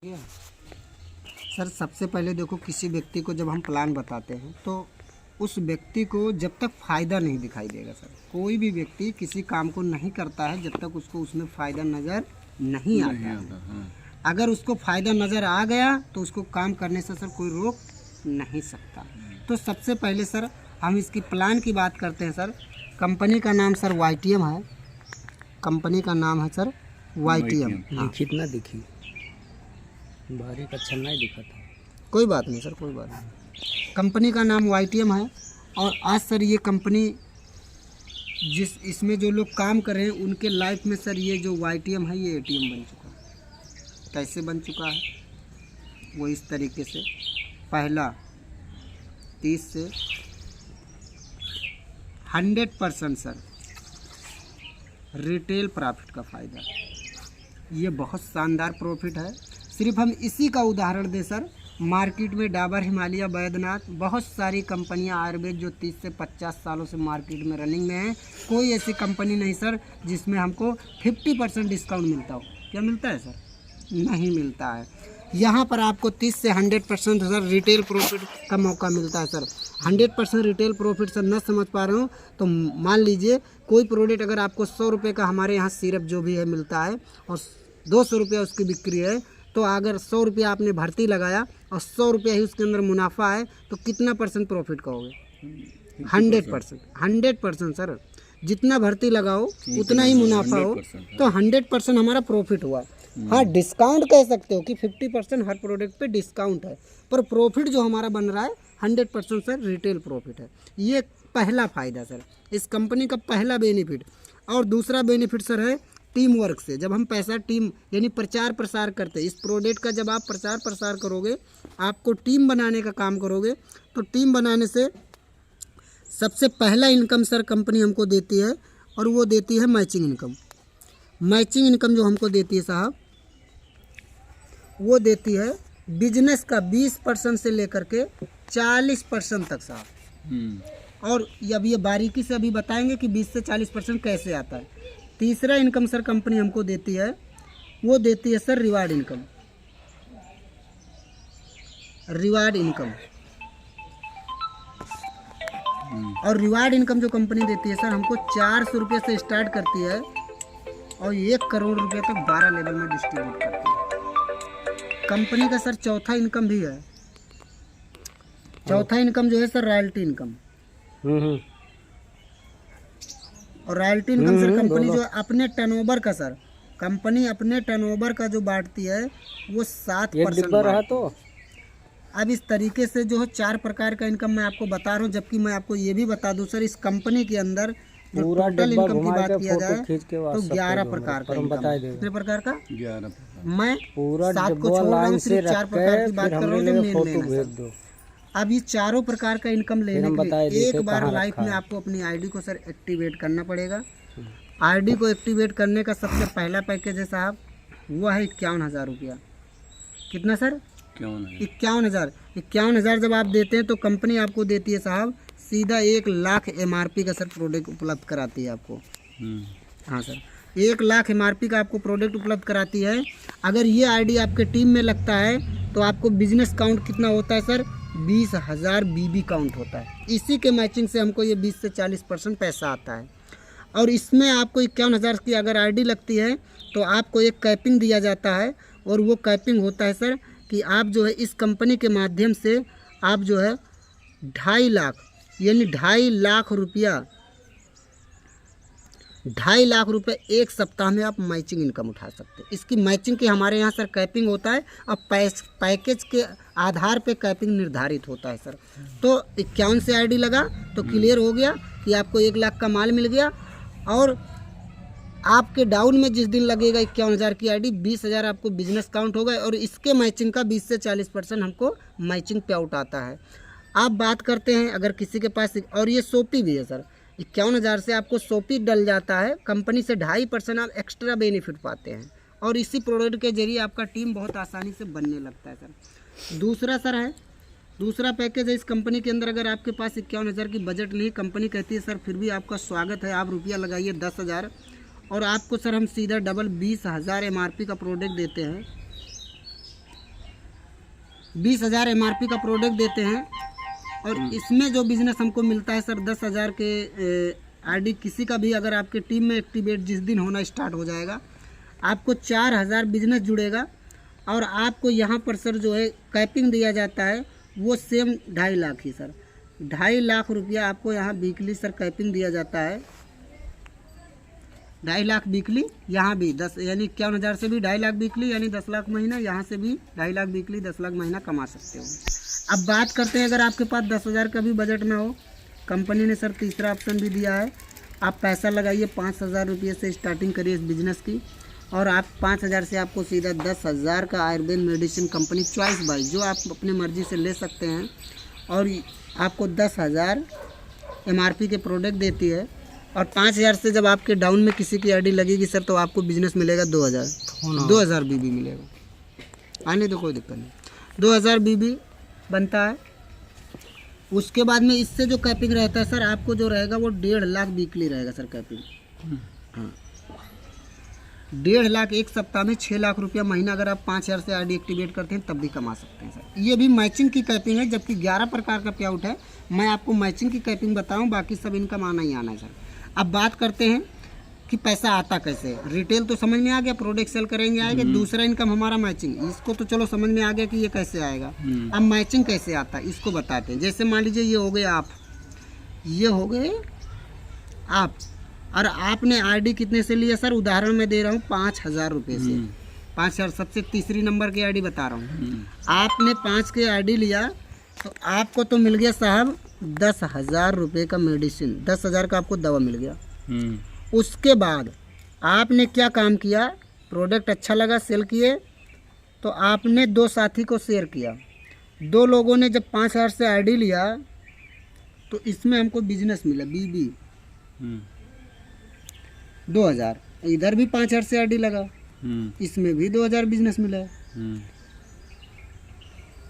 Sir सबसे पहले देखो, किसी व्यक्ति को जब हम प्लान बताते हैं तो उस व्यक्ति को जब तक फ़ायदा नहीं दिखाई देगा, सर कोई भी व्यक्ति किसी काम को नहीं करता है जब तक उसको उसमें फ़ायदा नज़र नहीं आता है। हाँ। अगर उसको फ़ायदा नज़र आ गया तो उसको काम करने से सर कोई रोक नहीं सकता। तो सबसे पहले सर हम इसकी प्लान की बात करते हैं। सर कंपनी का नाम सर YTM है। कंपनी का नाम है सर YTM। हाँ, कितना दिखी बारीक अच्छा नहीं दिखा था। कोई बात नहीं सर, कोई बात नहीं। कंपनी का नाम YTM है और आज सर ये कंपनी इसमें जो लोग काम कर रहे हैं उनके लाइफ में सर ये जो YTM है ये ATM बन चुका है। कैसे बन चुका है वो इस तरीके से, पहला 30 से 100% सर रिटेल प्रॉफिट का फ़ायदा, ये बहुत शानदार प्रॉफिट है। सिर्फ हम इसी का उदाहरण दें सर, मार्केट में डाबर, हिमालय, बैद्यनाथ, बहुत सारी कंपनियां आयुर्वेद जो 30 से 50 सालों से मार्केट में रनिंग में है, कोई ऐसी कंपनी नहीं सर जिसमें हमको 50% डिस्काउंट मिलता हो। क्या मिलता है सर? नहीं मिलता है। यहाँ पर आपको 30 से 100% सर रिटेल प्रॉफिट का मौका मिलता है। सर 100% रिटेल प्रॉफिट सर न समझ पा रहे हो तो मान लीजिए कोई प्रोडक्ट अगर आपको 100 रुपये का हमारे यहाँ सिरप जो भी है मिलता है और 200 रुपया उसकी बिक्री है, तो अगर 100 रुपया आपने भर्ती लगाया और 100 रुपया ही उसके अंदर मुनाफा है तो कितना % प्रॉफिट कहोगे? 100% सर, जितना भर्ती लगाओ उतना ही मुनाफा हो, तो 100% हमारा प्रॉफिट हुआ। हाँ, डिस्काउंट कह सकते हो कि 50% हर प्रोडक्ट पे डिस्काउंट है, पर प्रॉफिट जो हमारा बन रहा है 100% सर रिटेल प्रॉफिट है। ये पहला फ़ायदा सर, इस कंपनी का पहला बेनिफिट। और दूसरा बेनिफिट सर है टीम वर्क से। जब हम पैसा टीम यानी प्रचार प्रसार करते हैं इस प्रोडक्ट का, जब आप प्रचार प्रसार करोगे, आपको टीम बनाने का काम करोगे, तो टीम बनाने से सबसे पहला इनकम सर कंपनी हमको देती है और वो देती है मैचिंग इनकम। मैचिंग इनकम जो हमको देती है साहब, वो देती है बिजनेस का 20% से लेकर के 40% तक साहब। और अब ये बारीकी से अभी बताएंगे कि 20 से 40% कैसे आता है। तीसरा इनकम सर कंपनी हमको देती है, वो देती है sir reward income. Reward income और रिवार्ड इनकम जो कंपनी देती है सर हमको 400 रुपये से स्टार्ट करती है और 1 करोड़ रुपये तक 12 लेवल में डिस्ट्रीब्यूट करती है। कंपनी का सर चौथा इनकम भी है। चौथा इनकम जो है सर रॉयल्टी इनकम। और रॉयल्टी इनकम सर कंपनी जो अपने टर्नओवर का सर, कंपनी अपने टर्नओवर का जो बांटती है वो 7% रहा। तो अब इस तरीके से जो है 4 प्रकार का इनकम मैं आपको बता रहा हूँ, जबकि मैं आपको ये भी बता दूँ सर इस कंपनी के अंदर जो टोटल इनकम की बात किया जाए तो 11 प्रकार का इनकम। कितने प्रकार का? 11। मैं 7 को छोड़ रहा हूँ, सिर्फ 4 प्रकार की बात कर रहा हूँ जो मेन है। अब ये चारों प्रकार का इनकम लेने के लिए एक बार लाइफ में आपको अपनी आईडी को सर एक्टिवेट करना पड़ेगा। आईडी को एक्टिवेट करने का सबसे पहला पैकेज है साहब, वो है 51,000 रुपया। कितना सर? 51,000 जब आप देते हैं तो कंपनी आपको देती है साहब सीधा 1 लाख MRP का सर प्रोडक्ट उपलब्ध कराती है आपको। हाँ सर, 1 लाख MRP का आपको प्रोडक्ट उपलब्ध कराती है। अगर ये आईडी आपके टीम में लगता है तो आपको बिजनेस काउंट कितना होता है सर? 20,000 BB काउंट होता है। इसी के मैचिंग से हमको ये 20 से 40% पैसा आता है। और इसमें आपको 51,000 की अगर आईडी लगती है तो आपको एक कैपिंग दिया जाता है, और वो कैपिंग होता है सर कि आप जो है इस कंपनी के माध्यम से आप जो है 2.5 लाख यानी 2.5 लाख रुपया 2.5 लाख रुपए एक सप्ताह में आप मैचिंग इनकम उठा सकते हैं। इसकी मैचिंग की हमारे यहाँ सर कैपिंग होता है और पैकेज के आधार पे कैपिंग निर्धारित होता है सर। तो 51 से आईडी लगा तो क्लियर हो गया कि आपको 1 लाख का माल मिल गया, और आपके डाउन में जिस दिन लगेगा 51,000 की आईडी 20,000 आपको बिजनेस काउंट होगा, और इसके मैचिंग का 20 से 40% हमको मैचिंग पे आउट आता है। आप बात करते हैं अगर किसी के पास, और ये सोपी भी है सर, 51,000 से आपको सोपी डल जाता है, कंपनी से 2.5% आप एक्स्ट्रा बेनिफिट पाते हैं, और इसी प्रोडक्ट के जरिए आपका टीम बहुत आसानी से बनने लगता है सर। दूसरा सर है, दूसरा पैकेज है इस कंपनी के अंदर, अगर आपके पास 51,000 की बजट नहीं, कंपनी कहती है सर फिर भी आपका स्वागत है, आप रुपया लगाइए 10,000 और आपको सर हम सीधा डबल 20,000 MRP का प्रोडक्ट देते हैं। 20,000 MRP का प्रोडक्ट देते हैं और इसमें जो बिजनेस हमको मिलता है सर 10,000 के RD किसी का भी अगर आपके टीम में एक्टिवेट जिस दिन होना स्टार्ट हो जाएगा आपको 4,000 बिजनेस जुड़ेगा और आपको यहाँ पर सर जो है कैपिंग दिया जाता है वो सेम 2.5 लाख ही सर 2.5 लाख रुपया आपको यहाँ वीकली सर कैपिंग दिया जाता है 2.5 लाख वीकली यहाँ भी 10 यानी 51,000 से भी 2.5 लाख वीकली यानी 10 लाख महीना यहाँ से भी 2.5 लाख वीकली 10 लाख महीना कमा सकते हो। अब बात करते हैं अगर आपके पास 10,000 का भी बजट में हो कंपनी ने सर तीसरा ऑप्शन भी दिया है आप पैसा लगाइए 5,000 रुपये से स्टार्टिंग करिए इस बिज़नेस की और आप 5,000 से आपको सीधा 10,000 का Ayurveda medicine company choice by जो आप अपने मर्जी से ले सकते हैं और आपको 10,000 MRP के प्रोडक्ट देती है और 5,000 से जब आपके डाउन में किसी की आईडी लगेगी सर तो आपको बिजनेस मिलेगा 2,000 BB मिलेगा। आने तो कोई दिक्कत नहीं 2,000 BB बनता है। उसके बाद में इससे जो कैपिंग रहता है सर आपको जो रहेगा वो 1.5 लाख वीकली रहेगा सर कैपिंग। हाँ 1.5 लाख एक सप्ताह में 6 लाख रुपया महीना अगर आप 5,000 से आईडी एक्टिवेट करते हैं तब भी कमा सकते हैं सर। ये भी मैचिंग की कैपिंग है जबकि 11 प्रकार का पे आउट है मैं आपको मैचिंग की कैपिंग बताऊं बाकी सब इनकम आना ही आना है सर। अब बात करते हैं कि पैसा आता कैसे। रिटेल तो समझ में आ गया प्रोडक्ट सेल करेंगे आएगा दूसरा इनकम हमारा मैचिंग इसको तो चलो समझ में आ गया कि ये कैसे आएगा। अब मैचिंग कैसे आता है इसको बताते हैं। जैसे मान लीजिए ये हो गए आप ये हो गए आप और आपने आईडी कितने से लिया सर उदाहरण मैं दे रहा हूँ 5,000 रुपये से 5,000 सबसे तीसरी नंबर की आईडी बता रहा हूँ। आपने 5 के आईडी लिया तो आपको तो मिल गया साहब 10,000 रुपये का मेडिसिन 10,000 का आपको दवा मिल गया। उसके बाद आपने क्या काम किया प्रोडक्ट अच्छा लगा सेल किए तो आपने 2 साथी को शेयर किया 2 लोगों ने जब 5,000 से आईडी लिया तो इसमें हमको बिजनेस मिला BB 2,000 इधर भी 5,000 से आईडी लगा इसमें भी 2,000 बिजनेस मिला।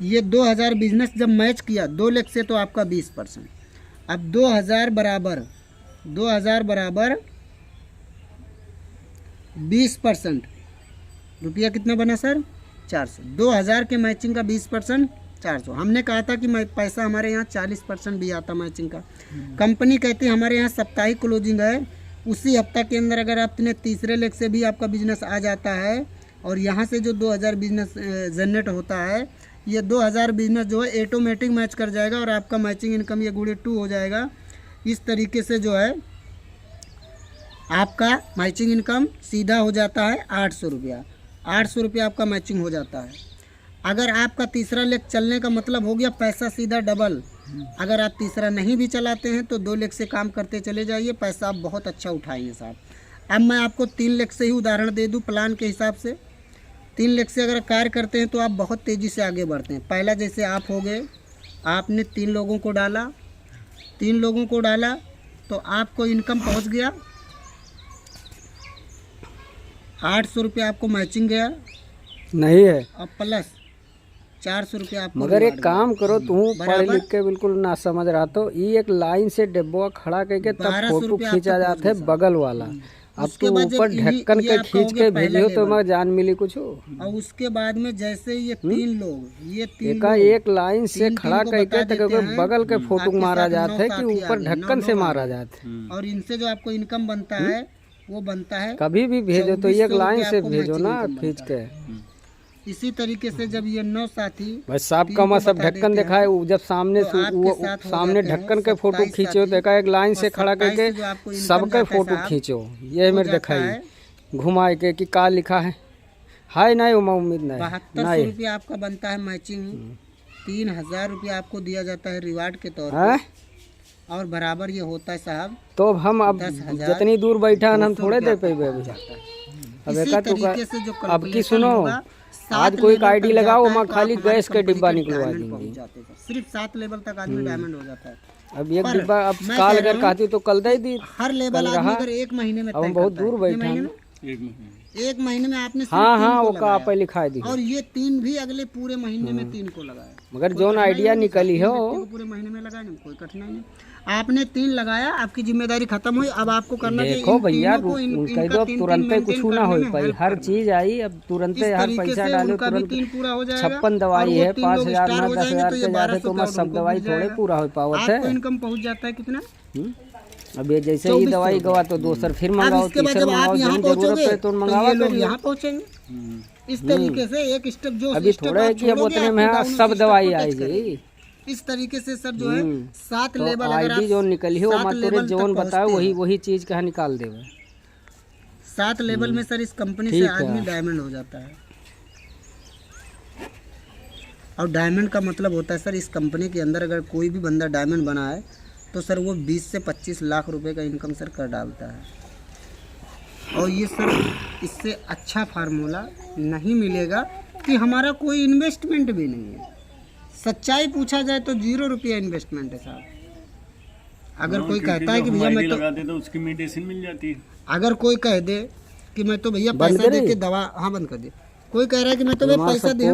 ये 2,000 बिजनेस जब मैच किया 2 लाख से तो आपका 20%। अब 2,000 बराबर 20% रुपया कितना बना सर 400। 2,000 के मैचिंग का 20% 400। हमने कहा था कि पैसा हमारे यहाँ 40% भी आता मैचिंग का। कंपनी कहती है हमारे यहाँ साप्ताहिक क्लोजिंग है उसी हफ्ता के अंदर अगर आपने तीसरे लेग से भी आपका बिजनेस आ जाता है और यहाँ से जो 2,000 बिजनेस जनरेट होता है ये 2,000 बिजनेस जो है ऑटोमेटिक मैच कर जाएगा और आपका मैचिंग इनकम ये गुणे 2 हो जाएगा। इस तरीके से जो है आपका मैचिंग इनकम सीधा हो जाता है 800 रुपया 800 रुपया आपका मैचिंग हो जाता है। अगर आपका तीसरा लेग चलने का मतलब हो गया पैसा सीधा डबल। अगर आप तीसरा नहीं भी चलाते हैं तो 2 लेग से काम करते चले जाइए पैसा आप बहुत अच्छा उठाएंगे साहब। अब मैं आपको 3 लेग से ही उदाहरण दे दूं प्लान के हिसाब से। 3 लेग से अगर कार्य करते हैं तो आप बहुत तेज़ी से आगे बढ़ते हैं। पहला जैसे आप हो गए आपने 3 लोगों को डाला तो आपको इनकम पहुंच गया 800 रुपया आपको मैचिंग गया नहीं है और प्लस 400 रुपया आपको मगर एक काम करो तू पढ़ लिख के बिल्कुल ना समझ रहा तो ये एक लाइन से डिब्बा खड़ा करके तब फोटो खींचा जाता है बगल वाला। अब तो ऊपर ढक्कन के खींच के भेजियो तो मैं जान मिली कुछ और उसके बाद में जैसे ये 3 लोग एक लाइन से खड़ा करके तक बगल के फोटो मारा जाता है कि ऊपर ढक्कन से मारा जाता है और इनसे जो आपको इनकम बनता है वो बनता है कभी भी भेजो तो एक लाइन से भेजो ना खींच के। इसी तरीके से जब ये 9 साथी बस साफ का सब ढक्कन दिखाए जब सामने सामने ढक्कन के फोटो खींचो देखा एक लाइन से खड़ा करके सबके फोटो खींचो ये मेरे दिखाई घुमाए के कि का लिखा है हाय नहीं उम्मीद नहीं 7200 रुपया आपका बनता है मैचिंग। 3,000 रुपया आपको दिया जाता है रिवार्ड के तौर पर और बराबर ये होता है साहब। तो हम अब जितनी दूर बैठा हम थोड़े दे पे अब की सुनो आज कोई आईडी लगाओ मैं खाली गैस के डिब्बा निकलवा देंगे सिर्फ 7 लेवल तक आदमी डायमंड हो जाता है। अब एक डिब्बा अब काल अगर कहती तो कल दे दी हर लेवल आदमी अगर 1 महीने में अब हम बहुत दूर बैठे हैं 1 महीने एक महीने में आपने सिर्फ हाँ 3 हाँ को वो का लगाया। पे लिखा दी और ये 3 भी अगले पूरे महीने में 3 को लगाया। मगर जो आइडिया निकली हो को पूरे महीने में लगाया नहीं, कोई कठिनाई नहीं। आपने 3 लगाया, आपकी जिम्मेदारी खत्म हुई। अब आपको करना चाहिए देखो इन भैया तीनों को कह दो तुरंत कुछ ना हो पाई, हर चीज आई अब तुरंत हर पैसा डालो उनका भी तुरंत 3 पूरा हो जाएगा। 56 दवाई है, 5,000 स्टार में हो 10,000 जाएंगे तो ये पे जाते 1200 तो मैं का सब उनको दवाई मिल थोड़े जाएगा। पूरा हो पावत आपको है। इनकम पहुंच जाता है कितना? अब ये जैसे ही दवाई गवा तो दोसर फिर मंगाओ, इसके बाद तीसर जब आप मंगाओ, यहाँ जब जरूरत पहुंचोगे है तो तो मंगावा ये लोग करिए। यहाँ पहुंचेंगे। इस तरीके से एक स्टेप जो अभी स्टेप थोड़ा है आप कि अब छोड़ोगे, उतने आपको में डाउन सब स्टेप दवाई को टच आई करेगी। गई। इस तरीके से सर जो है 7 तो लेवल अगर आईडी आप जो निकली हो 7 मत लेवल तक जोन बताओ पहुंचते वही हैं। वही चीज कहाँ निकाल देवे। 7 लेवल में सर इस कंपनी से ठीक है। आदमी डायमंड हो जाता है। और डायमंड का मतलब होता है सर, इस कंपनी के अंदर अगर कोई भी बंदा डायमंड बना है तो सर वो 20 से 25 लाख रुपए का इनकम सर कर डालता है। और ये सर इससे अच्छा फार्मूला नहीं मिलेगा कि हमारा कोई इन्वेस्टमेंट भी नहीं है। सच्चाई पूछा जाए तो 0 रुपया इन्वेस्टमेंट है साहब। अगर कोई कहता है कि भैया मैं तो उसकी मेडिसिन मिल जाती है। अगर कोई कह दे कि मैं तो भैया पैसा दे के दवा, हाँ बंद कर दे। कोई कह रहा है कि मैं तो भैया पैसा दे